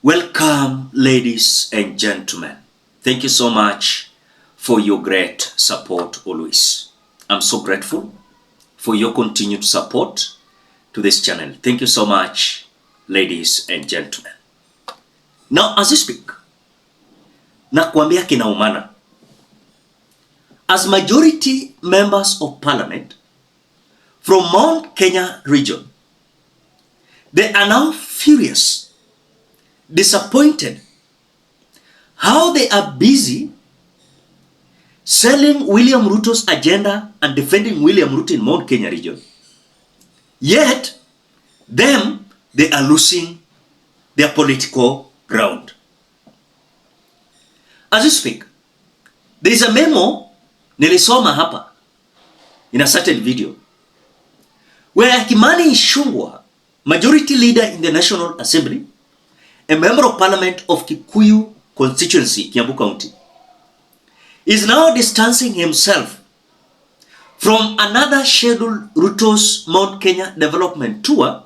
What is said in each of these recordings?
Welcome, ladies and gentlemen. Thank you so much for your great support always. I'm so grateful for your continued support to this channel. Thank you so much, ladies and gentlemen. Now, as I speak, nakwambia kinaumana. As majority members of parliament from Mount Kenya region, they are now furious, disappointed how they are busy selling William Ruto's agenda and defending William Ruto in Mount Kenya region. Yet, they are losing their political ground. As you speak, there is a memo nilisoma hapa in a certain video where Ichungwa, majority leader in the National Assembly, a member of parliament of Kikuyu constituency, Kiambu County, is now distancing himself from another scheduled Ruto's Mount Kenya development tour,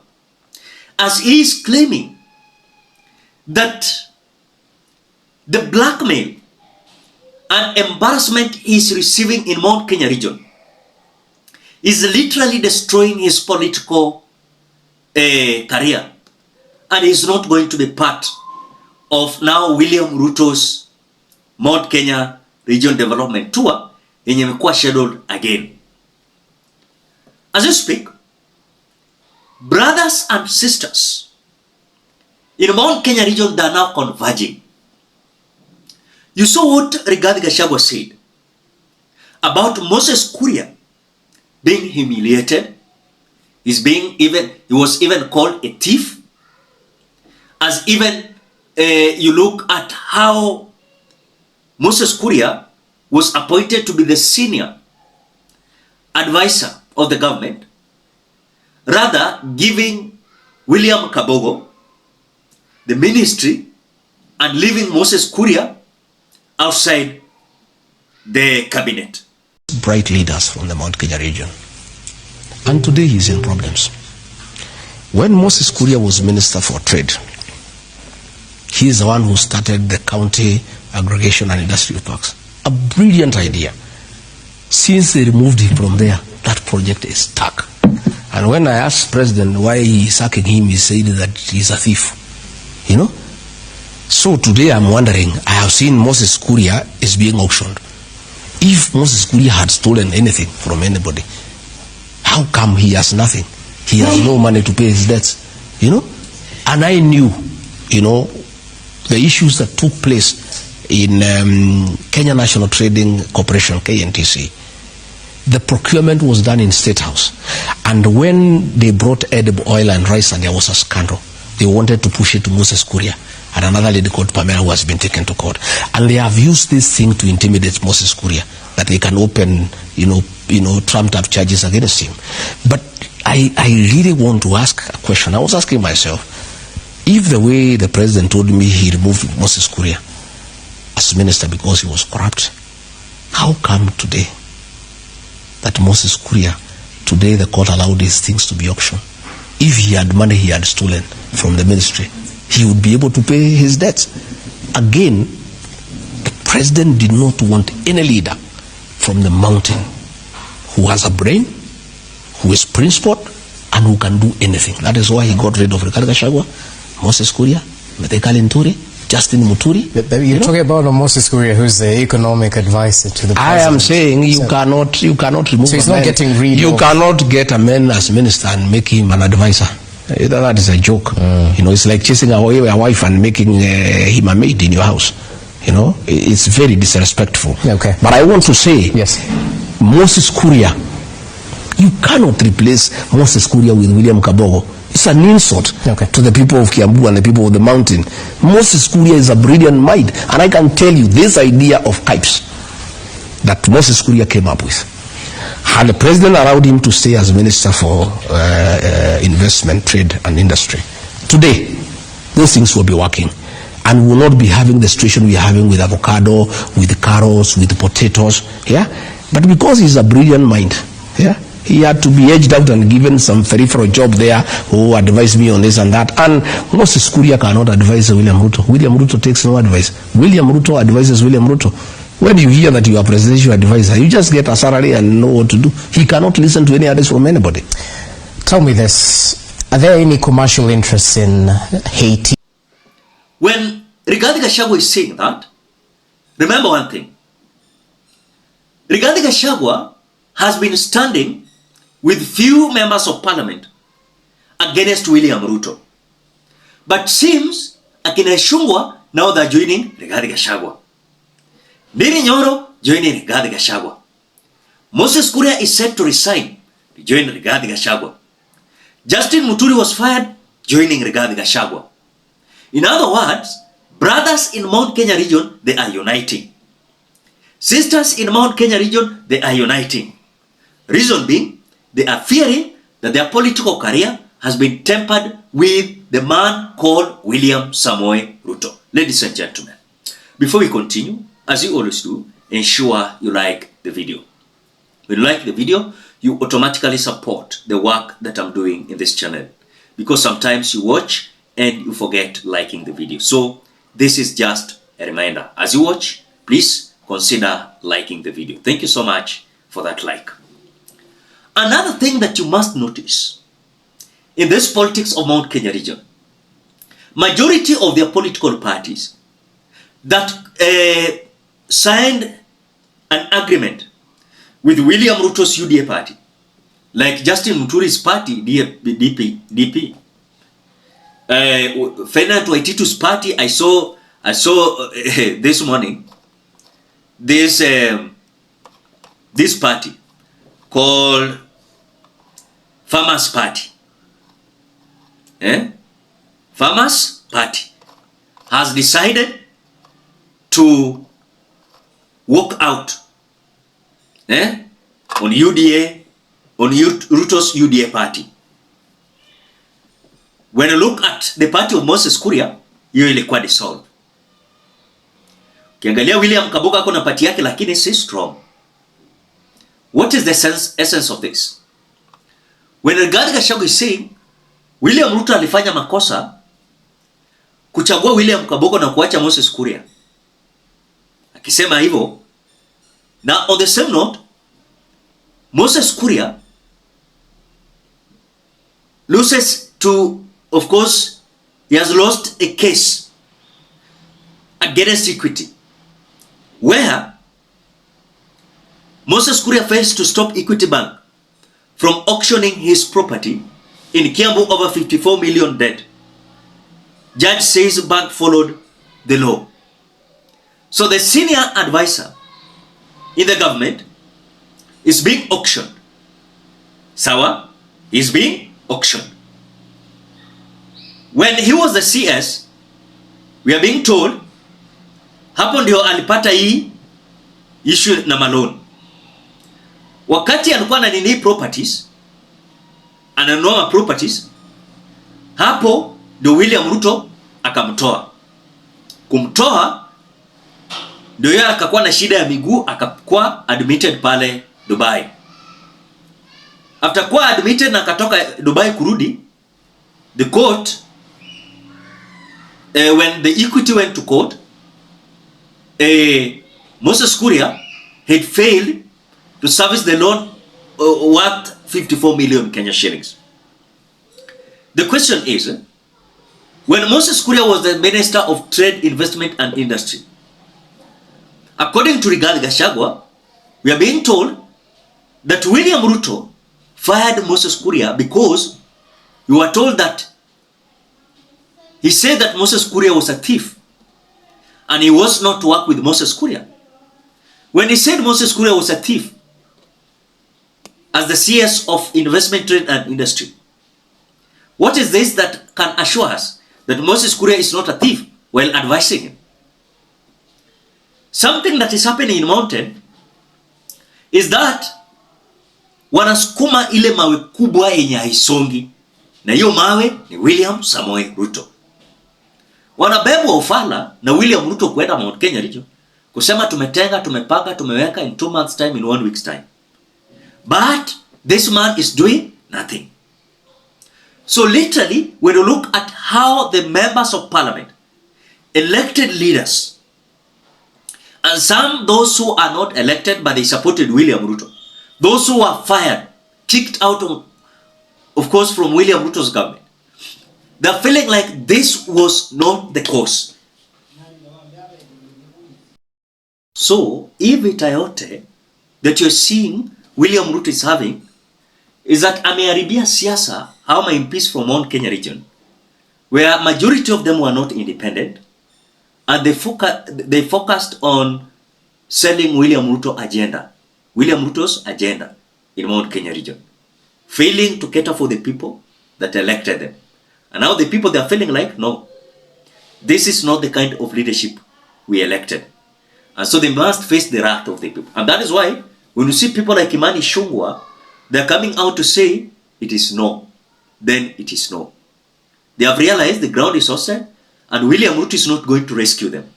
as he is claiming that the blackmail and embarrassment he is receiving in Mount Kenya region is literally destroying his political career, and is not going to be part of now William Ruto's Mount Kenya region development tour yenye imekuwa scheduled again. As you speak, brothers and sisters in Mount Kenya region, they are now converging. You saw what Rigathi Gachagua said about Moses Kuria being humiliated. He was even called a thief. As even you look at how Moses Kuria was appointed to be the senior advisor of the government, rather giving William Kabogo the ministry and leaving Moses Kuria outside the cabinet. Bright leaders from the Mount Kenya region. And today he's in problems. When Moses Kuria was Minister for Trade, he is the one who started the county aggregation and industrial parks. A brilliant idea. Since they removed him from there, that project is stuck. And when I asked President why he's sacking him, he said that he's a thief. You know? So today I'm wondering, I have seen Moses Kuria is being auctioned. If Moses Kuria had stolen anything from anybody, how come he has nothing? He has no money to pay his debts. You know? And I knew, you know, the issues that took place in Kenya National Trading Corporation, KNTC. The procurement was done in State House. And when they brought edible oil and rice and there was a scandal, they wanted to push it to Moses Kuria and another lady called Pamela who has been taken to court. And they have used this thing to intimidate Moses Kuria, that they can open, trumped up charges against him. But I really want to ask a question. I was asking myself, if the way the president told me he removed Moses Kuria as minister because he was corrupt, how come today that Moses Kuria, today the court allowed these things to be auctioned? If he had money he had stolen from the ministry, he would be able to pay his debts. Again, the president did not want any leader from the mountain who has a brain, who is principled, and who can do anything. That is why he got rid of Rigathi Gachagua, Moses Kuria, Methekali Nturi, Justin Muturi. You're talking about Moses Kuria, who's the economic advisor to the president. I am saying you cannot remove. So he's not getting rid of. You cannot get a man as minister and make him an advisor. That is a joke. You know, it's like chasing away a wife and making him a maid in your house. You know, it's very disrespectful. Okay. But I want to say, yes, Moses Kuria, you cannot replace Moses Kuria with William Kabogo. It's an insult to the people of Kiambu and the people of the mountain. Moses Kuria is a brilliant mind, and I can tell you this idea of pipes that Moses Kuria came up with. Had the president allowed him to stay as minister for investment, trade and industry, today those things will be working, and will not be having the situation we are having with avocado, with carrots, with potatoes. Yeah, but because he's a brilliant mind, yeah, He had to be edged out and given some peripheral job there who advised me on this and that. And Moses Kuria cannot advise William Ruto. William Ruto takes no advice. William Ruto advises William Ruto. When you hear that you are presidential advisor, you just get a salary and know what to do. He cannot listen to any advice from anybody. Tell me this, are there any commercial interests in Haiti? When Rigathi Gachagua is saying that, remember one thing. Rigathi Gachagua has been standing with few members of parliament against William Ruto. But seems akina Ichungwa now they're joining Rigathi Gachagua. Ndini Nyoro joining Rigathi Gachagua. Moses Kuria is set to resign to join Rigathi Gachagua. Justin Muturi was fired, joining Rigathi Gachagua. In other words, brothers in Mount Kenya region, they are uniting. Sisters in Mount Kenya region, they are uniting. Reason being, they are fearing that their political career has been tempered with the man called William Samoei Ruto. Ladies and gentlemen, before we continue, as you always do, ensure you like the video. When you like the video, you automatically support the work that I'm doing in this channel. Because sometimes you watch and you forget liking the video. So this is just a reminder. As you watch, please consider liking the video. Thank you so much for that like. Another thing that you must notice in this politics of Mount Kenya region, majority of their political parties that signed an agreement with William Ruto's UDA party, like Justin Muturi's party, DP, Ferdinand Waititu's party. I saw this morning this party called Farmers Party. Farmers Party has decided to walk out on UDA, on Ruto's UDA party. When you look at the party of Moses Kuria, hiyo ilikuwa dissolved. Ukiangalia William Kaboga ako na party yake lakini si strong. What is the essence of this? When Rigathi Gachagua is saying William Ruto alifanya makosa kuchagua William Kaboga na kuacha Moses Kuria. Akisema hivyo, na on the same note, Moses Kuria loses to, of course, he has lost a case against Equity, where Moses Kuria fails to stop Equity Bank from auctioning his property in Kiambu over 54 million debt. Judge says bank followed the law. So the senior advisor in the government is being auctioned. Sawa is being auctioned. When he was the CS, we are being told hapo ndio alipata hii issue na malone. Wakati alikuwa na nini properties, ananunua properties, hapo ndio William Ruto akamtoa. Kumtoa ndio yeye akakuwa na shida ya miguu, akakuwa admitted pale Dubai. After kuwa admitted na akatoka Dubai kurudi, the court, when the Equity went to court, Moses Kuria had failed to service the loan worth 54 million Kenya shillings. The question is, when Moses Kuria was the Minister of Trade, Investment and Industry, according to Rigathi Gachagua, we are being told that William Ruto fired Moses Kuria because we were told that he said that Moses Kuria was a thief and he was not to work with Moses Kuria. When he said Moses Kuria was a thief as the CS of Investment, Trade and Industry, what is this that can assure us that Moses Kuria is not a thief while advising him? Something that is happening in Mountain is that wanasukuma ile mawe kubwa yenye haisongi, na hiyo mawe ni William Samoei Ruto. Wanabebwa ufala na William Ruto kwenda Mount Kenya region kusema tumetenga, tumepanga, tumeweka in 2 months time, in 1 week's time. But This man is doing nothing. So literally, when you look at how the members of parliament, elected leaders, and some those who are not elected but they supported William Ruto, those who were fired, kicked out of course from William Ruto's government, they're feeling like this was not the cause. So if vita yote that you're seeing William Ruto is having is that ameharibia siasa how my MPs from Mount Kenya region, where majority of them were not independent, and they focused on selling William Ruto's agenda in Mount Kenya region, failing to cater for the people that elected them. And now the people, they are feeling like, no, this is not the kind of leadership we elected. And so they must face the wrath of the people. And that is why when you see people like Ichungwa, they're coming out to say it is no, then it is no. They have realized the ground is hostile and William Ruto is not going to rescue them.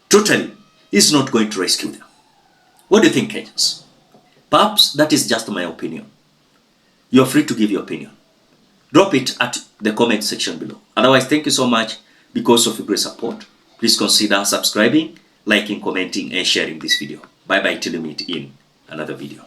Totally, he's not going to rescue them. What do you think, Kenyans? Perhaps that is just my opinion. You are free to give your opinion. Drop it at the comment section below. Otherwise, thank you so much because of your great support. Please consider subscribing, liking, commenting, and sharing this video. Bye-bye till we meet in another video.